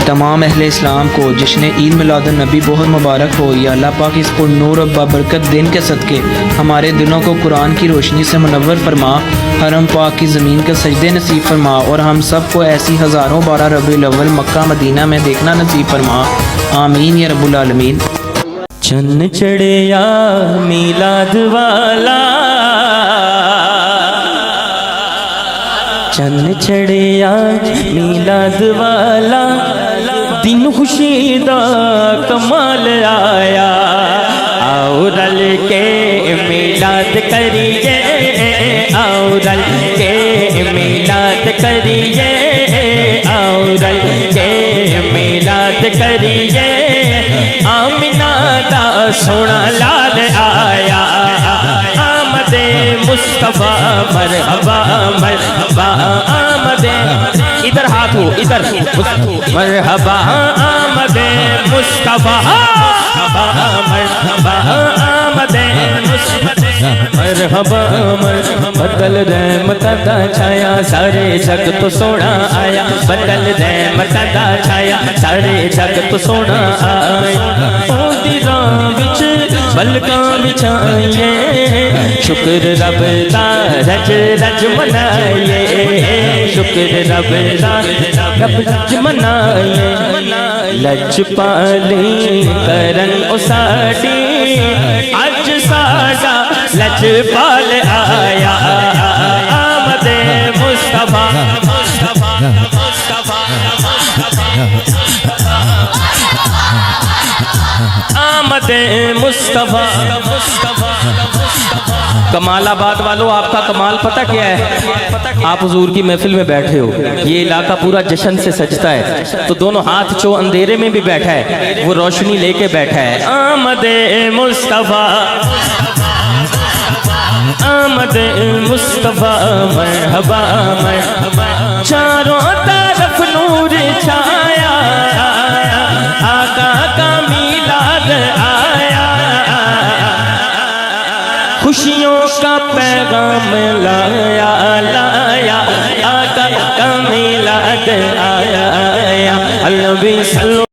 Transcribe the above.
تمام اہل اسلام کو جشن عید میلاد النبی بہت مبارک ہو۔ یا اللہ پاک اس پر نور و بابرکت دن کے صدقے ہمارے دلوں کو قرآن کی روشنی سے منور فرما، حرم پاک کی زمین کے سجدے نصیب فرما، اور ہم سب کو ایسی ہزاروں بارہ ربیع الاول مکہ مدینہ میں دیکھنا نصیب فرما، آمین یا رب العالمین۔ چن چڑھیا میلاد والا، چن چڑھیا میلاد والا، دن خوشی دا کمال آیا، آؤ رل کے میلاد کریے، آؤ رل کے میلاد کریے، آؤ رل کے میلاد کریے، آمنہ دا سونا لال آیا، آمد مصطفیٰ مرحبا مرحبا، آمد ادھر ہاتھ ہو ادھر مرحبا، آمد مصطفیٰ مرحبا، آمد مرحبا مرحبا، بدل رحمت دا چھایا سارے جگ تو سونا آیا، بدل رحمت دا چھایا سارے جگ تو سونا آیا، اودی راہ وچ بلکاں بچھائیے، شکر رب دا رج رج منائیے، شکر رب دا رب رج منائیے، لج پالی کرن او ساڈی، اج ساڈا لج پال آیا، آمد مصطفیٰ آمد مصطفیٰ۔ کمال آباد والوں، آپ کا کمال پتہ کیا ہے؟ آپ حضور کی محفل میں بیٹھے ہو، یہ علاقہ پورا جشن سے سجتا ہے، تو دونوں ہاتھ جو اندھیرے میں بھی بیٹھا ہے وہ روشنی لے کے بیٹھا ہے، آمد مصطفیٰ آمد مصطفیٰ مرحبا مرحبا، چاروں طرف نور چھایا، آقا کا میلاد آیا، خوشیوں کا پیغام لایا لایا، آقا کا میلاد آیا، النبی صلی